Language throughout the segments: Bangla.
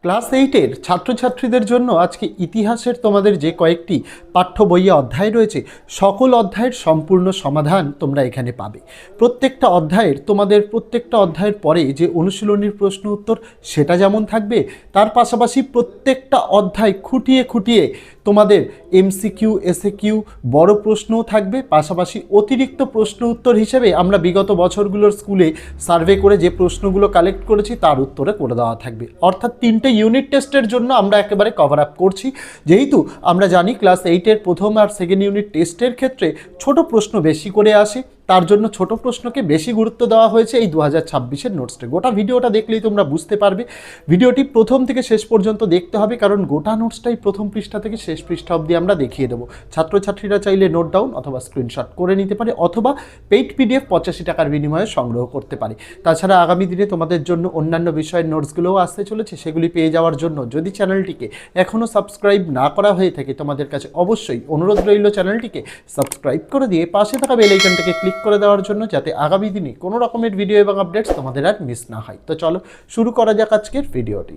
ক্লাস 8-এর ছাত্রছাত্রীদের জন্য আজকে ইতিহাসের তোমাদের যে কয়েকটি পাঠ্য বইয়ে অধ্যায় রয়েছে সকল অধ্যায়ের সম্পূর্ণ সমাধান তোমরা এখানে পাবে। প্রত্যেকটা অধ্যায়ের পরে যে অনুশীলনীর প্রশ্ন উত্তর সেটা যেমন থাকবে, তার পাশাপাশি প্রত্যেকটা অধ্যায় খুঁটিয়ে খুঁটিয়ে তোমাদের এমসিকিউ এসএকিউ বড় প্রশ্নও থাকবে। পাশাপাশি অতিরিক্ত প্রশ্ন উত্তর হিসেবে আমরা বিগত বছরগুলোর স্কুলে সার্ভে করে যে প্রশ্নগুলো কালেক্ট করেছি তার উত্তরে করে দেওয়া থাকবে। অর্থাৎ 3টে ইউনিট টেস্টের জন্য আমরা একেবারে কভার আপ করছি। যেহেতু আমরা জানি ক্লাস 8-এর প্রথম আর সেকেন্ড ইউনিট টেস্টের ক্ষেত্রে ছোট প্রশ্ন বেশি করে আসে, তার জন্য ছোট প্রশ্নকে বেশি গুরুত্ব দেওয়া হয়েছে এই 2026-এর নোটসটা। গোটা ভিডিওটা দেখলেই তোমরা বুঝতে পারবে। ভিডিওটি প্রথম থেকে শেষ পর্যন্ত দেখতে হবে, কারণ গোটা নোটসটাই প্রথম পৃষ্ঠা থেকে শেষ পৃষ্ঠা অবধি আমরা দেখিয়ে দেবো। ছাত্রছাত্রীরা চাইলে নোট ডাউন অথবা স্ক্রিনশট করে নিতে পারে, অথবা পেইড পিডিএফ 85 টাকার বিনিময়ে সংগ্রহ করতে পারে। তাছাড়া আগামী দিনে তোমাদের জন্য অন্যান্য বিষয়ের নোটসগুলোও আসতে চলেছে, সেগুলি পেয়ে যাওয়ার জন্য যদি চ্যানেলটিকে এখনও সাবস্ক্রাইব না করা হয়ে থাকে তোমাদের কাছে অবশ্যই অনুরোধ রইল চ্যানেলটিকে সাবস্ক্রাইব করে দিয়ে পাশে থাকা বেল আইকনটাকে ক্লিক করে দেওয়ার জন্য, যাতে আগামী দিনে কোনো রকমের ভিডিও এবং আপডেটস তোমাদের আর মিস না হয়। তো চলো শুরু করা যাক আজকের ভিডিওটি।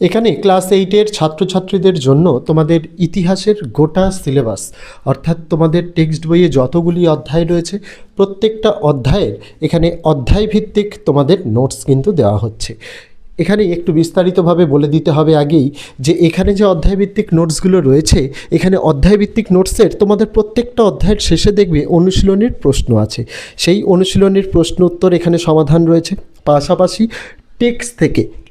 এখানে ক্লাস 8-এর ছাত্রছাত্রীদের জন্য তোমাদের ইতিহাসের গোটা সিলেবাস, অর্থাৎ তোমাদের টেক্সট বইয়ে যতগুলি অধ্যায় রয়েছে প্রত্যেকটা অধ্যায়ের এখানে অধ্যায় ভিত্তিক তোমাদের নোটস কিন্তু দেওয়া হচ্ছে। এখানে একটু বিস্তারিতভাবে বলে দিতে হবে আগেই যে এখানে যে অধ্যায়ভিত্তিক নোটসগুলো রয়েছে, এখানে অধ্যায়ভিত্তিক নোটসের তোমাদের প্রত্যেকটা অধ্যায়ের শেষে দেখবে অনুশীলনীর প্রশ্ন আছে। সেই অনুশীলনীর প্রশ্ন উত্তর এখানে সমাধান রয়েছে। পাশাপাশি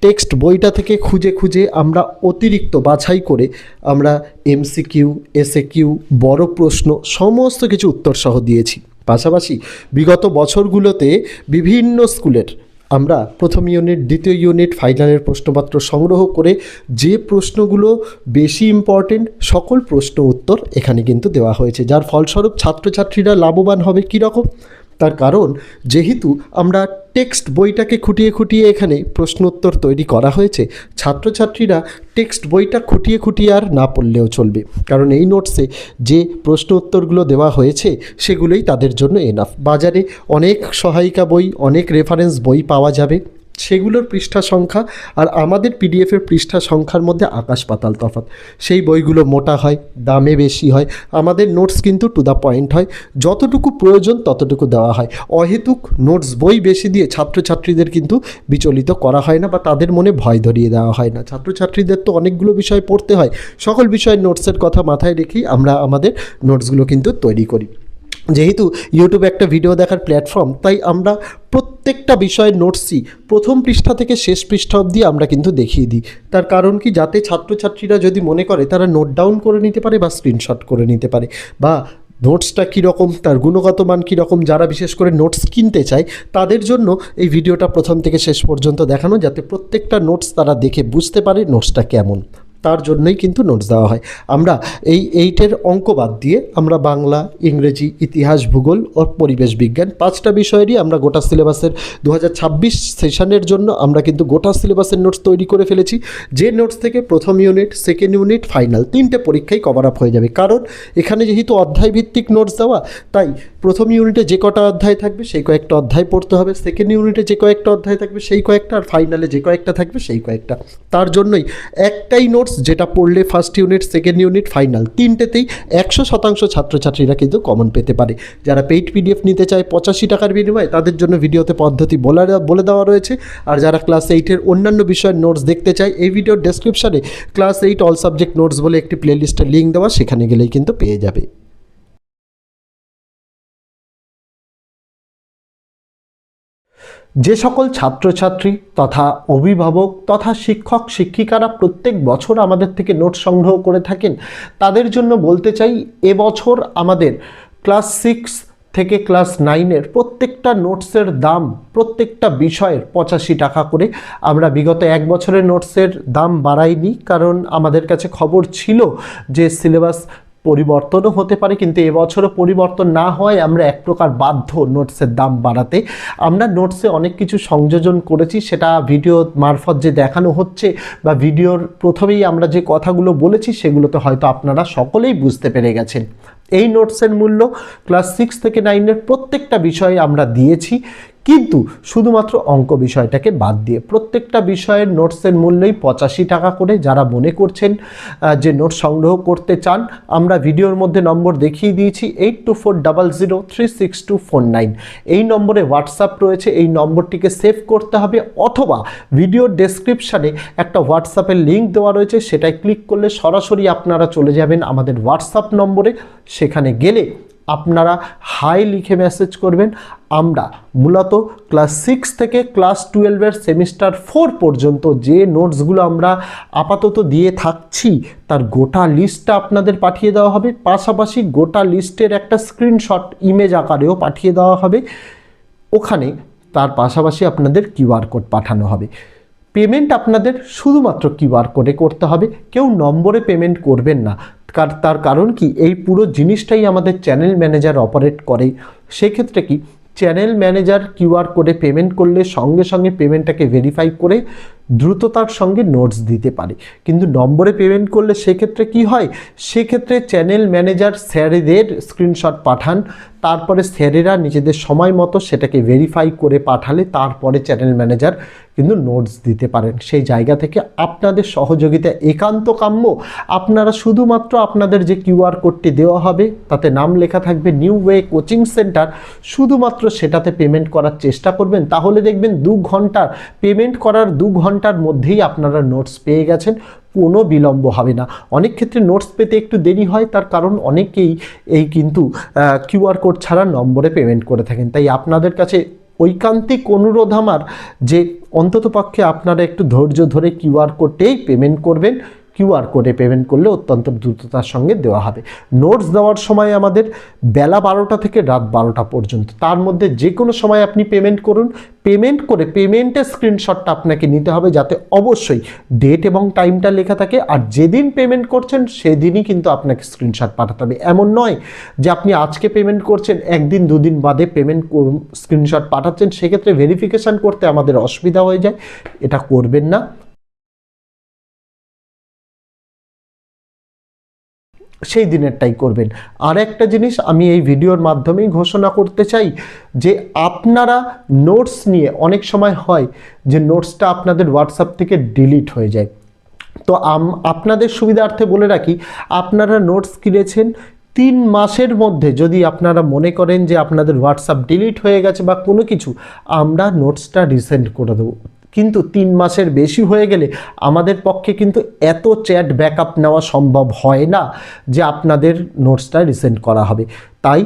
টেক্সট বইটা থেকে খুঁজে খুঁজে আমরা অতিরিক্ত বাছাই করে আমরা এমসিকিউ এসএকিউ বড় প্রশ্ন সমস্ত কিছু উত্তর সহ দিয়েছি। পাশাপাশি বিগত বছরগুলোতে বিভিন্ন স্কুলের আমরা প্রথম ইউনিট দ্বিতীয় ইউনিট ফাইনালের প্রশ্নপত্র সংগ্রহ করে যে প্রশ্নগুলো বেশি ইম্পর্টেন্ট সকল প্রশ্ন উত্তর এখানে কিন্তু দেওয়া হয়েছে, যার ফলস্বরূপ ছাত্রছাত্রীরা লাভবান হবে কীরকম। তার কারণ যেহেতু আমরা টেক্সট বইটাকে খুঁটিয়ে খুঁটিয়ে এখানে প্রশ্ন উত্তর তৈরি করা হয়েছে, ছাত্রছাত্রীরা টেক্সট বইটা খুঁটিয়ে খুঁটিয়ে আর না পড়লেও চলবে, কারণ এই নোটসে যে প্রশ্ন উত্তরগুলো দেওয়া হয়েছে সেগুলোই তাদের জন্য এনাফ। বাজারে অনেক সহায়িকা বই, অনেক রেফারেন্স বই পাওয়া যাবে, সেগুলোর পৃষ্ঠা সংখ্যা আর আমাদের পিডিএফের পৃষ্ঠা সংখ্যার মধ্যে আকাশ পাতাল তফাৎ। সেই বইগুলো মোটা হয়, দামে বেশি হয়, আমাদের নোটস কিন্তু টু দ্য পয়েন্ট হয়, যতটুকু প্রয়োজন ততটুকু দেওয়া হয়। অহেতুক নোটস বই বেশি দিয়ে ছাত্রছাত্রীদের কিন্তু বিচলিত করা হয় না বা তাদের মনে ভয় ধরিয়ে দেওয়া হয় না। ছাত্রছাত্রীদের তো অনেকগুলো বিষয় পড়তে হয়, সকল বিষয়ের নোটসের কথা মাথায় রেখেই আমরা আমাদের নোটসগুলো কিন্তু তৈরি করি। যেহেতু ইউটিউব একটা ভিডিও দেখার প্ল্যাটফর্ম, তাই আমরা প্রত্যেকটা বিষয়ের নোটসই প্রথম পৃষ্ঠা থেকে শেষ পৃষ্ঠা অবধি আমরা কিন্তু দেখিয়ে দিই। তার কারণ কি, যাতে ছাত্রছাত্রীরা যদি মনে করে তারা নোট ডাউন করে নিতে পারে বা স্ক্রিনশট করে নিতে পারে, বা নোটসটা কীরকম তার গুণগত মান কীরকম, যারা বিশেষ করে নোটস কিনতে চায় তাদের জন্য এই ভিডিওটা প্রথম থেকে শেষ পর্যন্ত দেখানো, যাতে প্রত্যেকটা নোটস তারা দেখে বুঝতে পারে নোটসটা কেমন। তার জন্যই কিন্তু নোটস দেওয়া হয়। আমরা এই 8-এর অঙ্ক বাদ দিয়ে আমরা বাংলা, ইংরেজি, ইতিহাস, ভূগোল ও পরিবেশ বিজ্ঞান 5টা বিষয়েরই আমরা গোটা সিলেবাসের 2026 সেশনের জন্য আমরা কিন্তু গোটা সিলেবাসের নোটস তৈরি করে ফেলেছি। যে নোটস থেকে প্রথম ইউনিট, সেকেন্ড ইউনিট, ফাইনাল 3টে পরীক্ষাই কভার আপ হয়ে যাবে। কারণ এখানে যেহেতু অধ্যায় ভিত্তিক নোটস দেওয়া, তাই প্রথম ইউনিটে যে কটা অধ্যায় থাকবে সেই কয়েকটা অধ্যায় পড়তে হবে, সেকেন্ড ইউনিটে যে কয়েকটা অধ্যায় থাকবে সেই কয়েকটা, আর ফাইনালে যে কয়েকটা থাকবে সেই কয়েকটা। তার জন্যই একটাই নোটস যেটা পড়লে first unit, second unit, final 3টেতেই 100% ছাত্রছাত্রীরা কিন্তু কমন পেতে পারে। যারা পেইড পিডিএফ নিতে চায় 85 টাকার বিনিময়ে, তাদের জন্য ভিডিওতে পদ্ধতি বলে দেওয়া রয়েছে। আর যারা ক্লাস 8-এর অন্যান্য বিষয়ের নোটস দেখতে চায়, এই ভিডিওর ডেসক্রিপশানে ক্লাস 8 অল সাবজেক্ট নোটস বলে একটি প্লেলিস্টের লিঙ্ক দেওয়া, সেখানে গেলেই কিন্তু পেয়ে যাবে। যে সকল ছাত্রছাত্রী তথা অভিভাবক তথা শিক্ষক শিক্ষিকারা প্রত্যেক বছর আমাদের থেকে নোট সংগ্রহ করে থাকেন, তাদের জন্য বলতে চাই এবছর আমাদের ক্লাস 6 থেকে ক্লাস 9-এর প্রত্যেকটা নোটসের দাম প্রত্যেকটা বিষয়ের 85 টাকা করে। আমরা বিগত 1 বছরের নোটসের দাম বাড়াইনি, কারণ আমাদের কাছে খবর ছিল যে সিলেবাস পরিবর্তনও হতে পারে, কিন্তু এবছরও পরিবর্তন না হয় আমরা এক প্রকার বাধ্য নোটসের দাম বাড়াতে। আমরা নোটসে অনেক কিছু সংযোজন করেছি, সেটা ভিডিও মারফত যে দেখানো হচ্ছে বা ভিডিওর প্রথমেই আমরা যে কথাগুলো বলেছি সেগুলোতে হয়তো আপনারা সকলেই বুঝতে পেরে গেছেন। এই নোটসের মূল্য ক্লাস 6 থেকে 9-এর প্রত্যেকটা বিষয়ে আমরা দিয়েছি। কিন্তু শুধুমাত্র অঙ্ক বিষয়টাকে বাদ দিয়ে প্রত্যেকটা বিষয়ের নোটসের মূল্যই 85 টাকা করে। যারা মনে করছেন যে নোট সংগ্রহ করতে চান, আমরা ভিডিওর মধ্যে নম্বর দেখিয়ে দিয়েছি 8240036249। এই নম্বরে হোয়াটসঅ্যাপ রয়েছে, এই নম্বরটিকে সেভ করতে হবে, অথবা ভিডিওর ডেসক্রিপশানে একটা হোয়াটসঅ্যাপের লিঙ্ক দেওয়া রয়েছে, সেটাই ক্লিক করলে সরাসরি আপনারা চলে যাবেন আমাদের হোয়াটসঅ্যাপ নম্বরে। সেখানে গেলে আপনারা হাই লিখে মেসেজ করবেন। আমরা মূলত ক্লাস 6 থেকে ক্লাস 12-এর সেমিস্টার 4 পর্যন্ত যে নোটসগুলো আমরা আপাতত দিয়ে থাকছি তার গোটা লিস্টটা আপনাদের পাঠিয়ে দেওয়া হবে, পাশাপাশি গোটা লিস্টের একটা স্ক্রিনশট ইমেজ আকারেও পাঠিয়ে দেওয়া হবে ওখানে। তার পাশাপাশি আপনাদের কিউআর কোড পাঠানো হবে। পেমেন্ট আপনাদের শুধুমাত্র কিউআর কোডে করতে হবে, কেউ নম্বরে পেমেন্ট করবেন না। তার কারণ কি, এই পুরো জিনিসটাই আমাদের চ্যানেল ম্যানেজার অপারেট করে। সেক্ষেত্রে কি, চ্যানেল ম্যানেজার কিউআর কোডে পেমেন্ট করলে সঙ্গে সঙ্গে পেমেন্টটাকে ভেরিফাই করে দ্রুততার সঙ্গে নোটস দিতে পারে। কিন্তু নম্বরে পেমেন্ট করলে সেক্ষেত্রে কি হয়, সেক্ষেত্রে চ্যানেল ম্যানেজার স্যারেদের স্ক্রিনশট পাঠান, তারপরে স্যারেরা নিজেদের সময় মতো সেটাকে ভেরিফাই করে পাঠালে তারপরে চ্যানেল ম্যানেজার কিন্তু নোটস দিতে পারেন। সেই জায়গা থেকে আপনাদের সহযোগিতা একান্ত কাম্য। আপনারা শুধুমাত্র আপনাদের যে কিউআর কোডটি দেওয়া হবে তাতে নাম লেখা থাকবে নিউ ওয়ে কোচিং সেন্টার, শুধুমাত্র সেটাতে পেমেন্ট করার চেষ্টা করবেন। তাহলে দেখবেন 2 ঘন্টার পেমেন্ট করার 2 ঘন্টার মধ্যেই আপনারা নোটস পেয়ে গেছেন, কোনো বিলম্ব হবে না। অনেক ক্ষেত্রে নোটস পেতে একটু দেরি হয়, তার কারণ অনেকেই এই কিন্তু কিউআর কোড ছাড়া নম্বরে পেমেন্ট করে থাকেন। তাই আপনাদের কাছে ঐকান্তিক অনুরোধ আমার যে অন্ততপক্ষে আপনারা একটু ধৈর্য ধরে কিউআর কোডেই পেমেন্ট করবেন। কিউআর কোডে পেমেন্ট করলে অত্যন্ত দ্রুততার সঙ্গে দেওয়া হবে। নোটস দেওয়ার সময় আমাদের বেলা 12টা থেকে রাত 12টা পর্যন্ত, তার মধ্যে যে কোনো সময় আপনি পেমেন্ট করুন। পেমেন্ট করে পেমেন্টের স্ক্রিনশটটা আপনাকে নিতে হবে, যাতে অবশ্যই ডেট এবং টাইমটা লেখা থাকে। আর যেদিন পেমেন্ট করছেন সেদিনই কিন্তু আপনাকে স্ক্রিনশট পাঠাতে হবে। এমন নয় যে আপনি আজকে পেমেন্ট করছেন, একদিন 2 দিন বাদে পেমেন্ট স্ক্রিনশট পাঠাচ্ছেন, সেক্ষেত্রে ভেরিফিকেশান করতে আমাদের অসুবিধা হয়ে যায়। এটা করবেন না, সেই দিনেরটাই করবেন। আর একটা জিনিস আমি এই ভিডিওর মাধ্যমেই ঘোষণা করতে চাই যে আপনারা নোটস নিয়ে অনেক সময় হয় যে নোটসটা আপনাদের হোয়াটসঅ্যাপ থেকে ডিলিট হয়ে যায়। তো আপনাদের সুবিধার্থে বলে রাখি, আপনারা নোটস কিনেছেন 3 মাসের মধ্যে যদি আপনারা মনে করেন যে আপনাদের হোয়াটসঅ্যাপ ডিলিট হয়ে গেছে বা কোনো কিছু, আমরা নোটসটা রিসেন্ড করে দেবো। কিন্তু 3 মাসের বেশি হয়ে গেলে আমাদের পক্ষে কিন্তু এত চ্যাট ব্যাকআপ নেওয়া সম্ভব হয় না যে আপনাদের নোটসটা রিসেন্ড করা হবে। তাই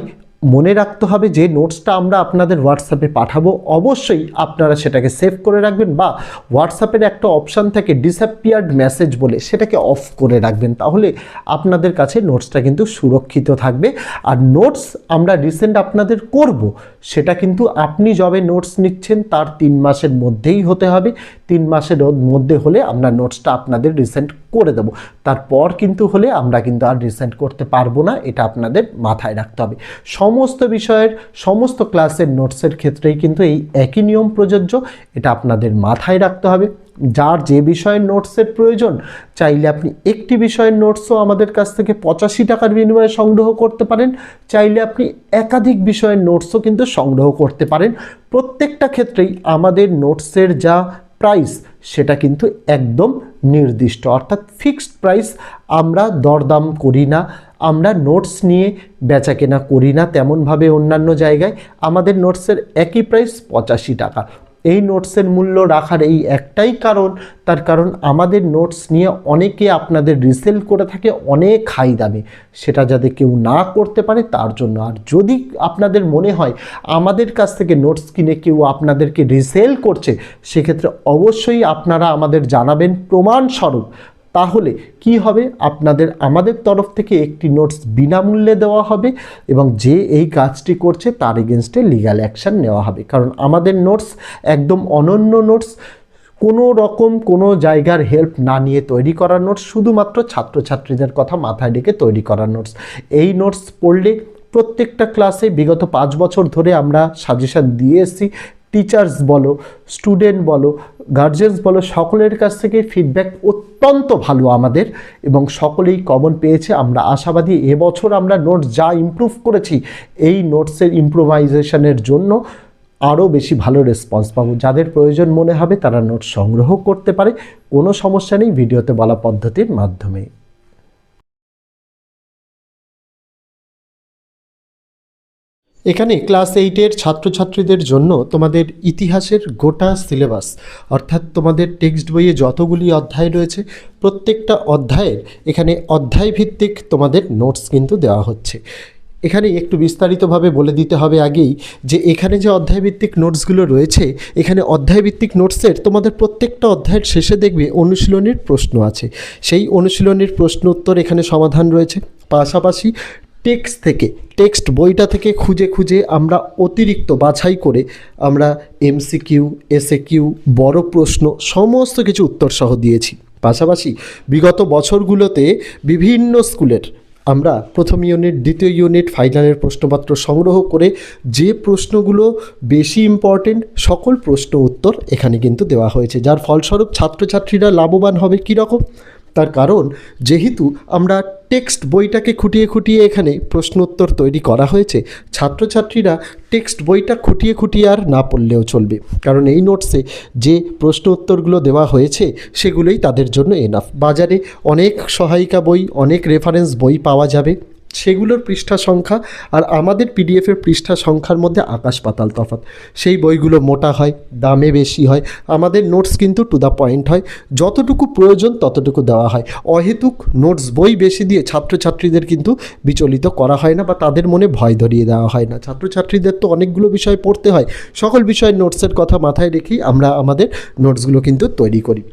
মনে রাখতে হবে যে নোটসটা আমরা আপনাদের হোয়াটসঅ্যাপে পাঠাবো, অবশ্যই আপনারা সেটাকে সেভ করে রাখবেন, বা হোয়াটসঅ্যাপের একটা অপশান থাকে ডিসঅ্যাপিয়ার্ড মেসেজ বলে, সেটাকে অফ করে রাখবেন। তাহলে আপনাদের কাছে নোটসটা কিন্তু সুরক্ষিত থাকবে। আর নোটস আমরা রিসেন্ড আপনাদের করব, সেটা কিন্তু আপনি যবে নোটস নিচ্ছেন তার 3 মাসের মধ্যেই হতে হবে। 3 মাসের মধ্যে হলে আমরা নোটসটা আপনাদের রিসেন্ড করে দেব, তারপর কিন্তু হলে আমরা কিন্তু আর রিসেন্ড করতে পারবো না। এটা আপনাদের মাথায় রাখতে হবে। সমস্ত বিষয়ের সমস্ত ক্লাসের নোটসের ক্ষেত্রেই কিন্তু এই একই নিয়ম প্রযোজ্য, এটা আপনাদের মাথায় রাখতে হবে। যার যে বিষয়ের নোটসের প্রয়োজন, চাইলে আপনি একটি বিষয়ের নোটসও আমাদের কাছ থেকে 85 টাকার বিনিময়ে সংগ্রহ করতে পারেন, চাইলে আপনি একাধিক বিষয়ের নোটসও কিন্তু সংগ্রহ করতে পারেন। প্রত্যেকটা ক্ষেত্রেই আমাদের নোটসের যা প্রাইস সেটা কিন্তু একদম নির্দিষ্ট, অর্থাৎ ফিক্সড প্রাইস। আমরা দরদাম করি না, আমরা নোটস নিয়ে বেচা কেনা করি না তেমনভাবে অন্যান্য জায়গায়। আমাদের নোটসের একই প্রাইস 85 টাকা। এই নোটসের মূল্য রাখার এই একটাই কারণ, তার কারণ আমাদের নোটস নিয়ে অনেকে আপনাদের রিসেল করে থাকে অনেক হাই দামে, সেটা যাতে কেউ না করতে পারে তার জন্য। আর যদি আপনাদের মনে হয় আমাদের কাছ থেকে নোটস কিনে কেউ আপনাদেরকে রিসেল করছে, সেক্ষেত্রে অবশ্যই আপনারা আমাদের জানাবেন প্রমাণস্বরূপ। তাহলে কি হবে, আপনাদের আমাদের তরফ থেকে একটি নোটস বিনামূল্যে দেওয়া হবে এবং যে এই কাজটি করছে তার এগেনস্টে লিগ্যাল অ্যাকশান নেওয়া হবে। কারণ আমাদের নোটস একদম অনন্য নোটস, কোনো রকম কোনো জায়গার হেল্প না নিয়ে তৈরি করা নোটস, শুধুমাত্র ছাত্রছাত্রীদের কথা মাথায় রেখে তৈরি করা নোটস। এই নোটস পড়লে প্রত্যেকটা ক্লাসে বিগত 5 বছর ধরে আমরা সাজেশান দিয়ে এসেছি। টিচার্স বলো, স্টুডেন্ট বলো, গার্জেন্স বলো, সকলের কাছ থেকে ফিডব্যাক অত্যন্ত ভালো আমাদের এবং সকলেই কমন পেয়েছে। আমরা আশাবাদী এবছর আমরা নোটস যা ইমপ্রুভ করেছি, এই নোটসের ইমপ্রোভাইজেশনের জন্য আরও বেশি ভালো রেসপন্স পাবো। যাদের প্রয়োজন মনে হবে তারা নোট সংগ্রহ করতে পারে, কোনো সমস্যা নেই ভিডিওতে বলা পদ্ধতির মাধ্যমে। এখানে ক্লাস 8-এর ছাত্রছাত্রীদের জন্য তোমাদের ইতিহাসের গোটা সিলেবাস অর্থাৎ তোমাদের টেক্সট বইয়ে যতগুলি অধ্যায় রয়েছে প্রত্যেকটা অধ্যায়ের এখানে অধ্যায়ভিত্তিক তোমাদের নোটস কিন্তু দেওয়া হচ্ছে। এখানে একটু বিস্তারিতভাবে বলে দিতে হবে আগেই যে এখানে যে অধ্যায়ভিত্তিক নোটসগুলো রয়েছে, এখানে অধ্যায়ভিত্তিক নোটসের তোমাদের প্রত্যেকটা অধ্যায়ের শেষে দেখবে অনুশীলনীর প্রশ্ন আছে। সেই অনুশীলনীর প্রশ্ন উত্তর এখানে সমাধান রয়েছে। পাশাপাশি টেক্সট বইটা থেকে খুঁজে খুঁজে আমরা অতিরিক্ত বাছাই করে আমরা এমসিকিউ, এসএকিউ, বড় প্রশ্ন সমস্ত কিছু উত্তর সহ দিয়েছি। পাশাপাশি বিগত বছরগুলোতে বিভিন্ন স্কুলের আমরা প্রথম ইউনিট, দ্বিতীয় ইউনিট, ফাইনালের প্রশ্নপত্র সংগ্রহ করে যে প্রশ্নগুলো বেশি ইম্পর্টেন্ট সকল প্রশ্ন উত্তর এখানে কিন্তু দেওয়া হয়েছে, যার ফলস্বরূপ ছাত্রছাত্রীরা লাভবান হবে কীরকম। তার কারণ যেহেতু আমরা টেক্সট বইটাকে খুঁটিয়ে খুঁটিয়ে এখানে প্রশ্ন উত্তর তৈরি করা হয়েছে, ছাত্রছাত্রীরা টেক্সট বইটা খুঁটিয়ে খুঁটিয়ে আর না পড়লেও চলবে, কারণ এই নোটসে যে প্রশ্ন উত্তরগুলো দেওয়া হয়েছে সেগুলোই তাদের জন্য এনাফ। বাজারে অনেক সহায়িকা বই, অনেক রেফারেন্স বই পাওয়া যাবে, সেগুলোর পৃষ্ঠা সংখ্যা আর আমাদের পিডিএফের পৃষ্ঠা সংখ্যার মধ্যে আকাশ পাতাল তফাৎ। সেই বইগুলো মোটা হয়, দামে বেশি হয়, আমাদের নোটস কিন্তু টু দ্য পয়েন্ট হয়, যতটুকু প্রয়োজন ততটুকু দেওয়া হয়। অহেতুক নোটস বই বেশি দিয়ে ছাত্রছাত্রীদের কিন্তু বিচলিত করা হয় না বা তাদের মনে ভয় ধরিয়ে দেওয়া হয় না। ছাত্রছাত্রীদের তো অনেকগুলো বিষয় পড়তে হয়, সকল বিষয়ের নোটসের কথা মাথায় রেখেই আমরা আমাদের নোটসগুলো কিন্তু তৈরি করি।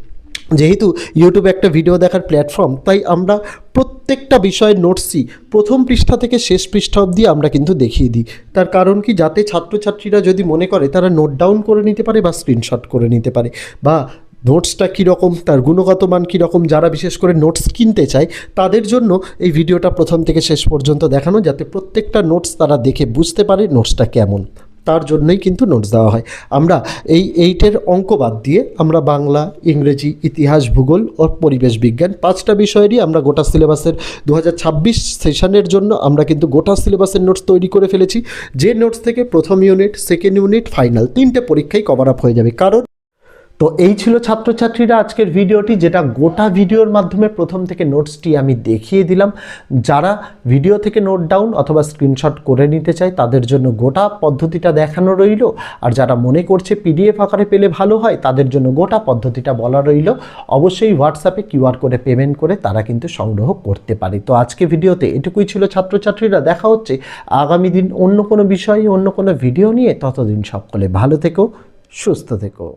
যেহেতু ইউটিউব একটা ভিডিও দেখার প্ল্যাটফর্ম, তাই আমরা প্রত্যেকটা বিষয়ের নোটসই প্রথম পৃষ্ঠা থেকে শেষ পৃষ্ঠা অবধি আমরা কিন্তু দেখিয়ে দিই। তার কারণ কি, যাতে ছাত্রছাত্রীরা যদি মনে করে তারা নোট ডাউন করে নিতে পারে বা স্ক্রিনশট করে নিতে পারে, বা নোটসটা কীরকম, তার গুণগত মান কীরকম, যারা বিশেষ করে নোটস কিনতে চায় তাদের জন্য এই ভিডিওটা প্রথম থেকে শেষ পর্যন্ত দেখানো, যাতে প্রত্যেকটা নোটস তারা দেখে বুঝতে পারে নোটসটা কেমন। তার জন্যই কিন্তু নোটস দেওয়া হয়। আমরা এই 8-এর অঙ্ক বাদ দিয়ে আমরা বাংলা, ইংরেজি, ইতিহাস, ভূগোল ও পরিবেশ বিজ্ঞান 5টা বিষয়েরই আমরা গোটা সিলেবাসের 2026 সেশনের জন্য আমরা কিন্তু গোটা সিলেবাসের নোটস তৈরি করে ফেলেছি, যে নোটস থেকে প্রথম ইউনিট, সেকেন্ড ইউনিট, ফাইনাল 3টে পরীক্ষাই কভার আপ হয়ে যাবে। কারণ তো এই ছিল ছাত্রছাত্রীরা আজকের ভিডিওটি, যেটা গোটা ভিডিওর মাধ্যমে প্রথম থেকে নোটসটি আমি দেখিয়ে দিলাম। যারা ভিডিও থেকে নোট ডাউন অথবা স্ক্রিনশট করে নিতে চায় তাদের জন্য গোটা পদ্ধতিটা দেখানো রইল, আর যারা মনে করছে পিডিএফ আকারে পেলে ভালো হয় তাদের জন্য গোটা পদ্ধতিটা বলা রইল। অবশ্যই হোয়াটসঅ্যাপে কিউআর কোডে পেমেন্ট করে তারা কিন্তু সংগ্রহ করতে পারে। তো আজকে ভিডিওতে এটুকুই ছিল ছাত্রছাত্রীরা, দেখা হচ্ছে আগামী দিন অন্য কোনো বিষয়ে, অন্য কোনো ভিডিও নিয়ে। ততদিন সকলে ভালো থেকো, সুস্থ থেকো।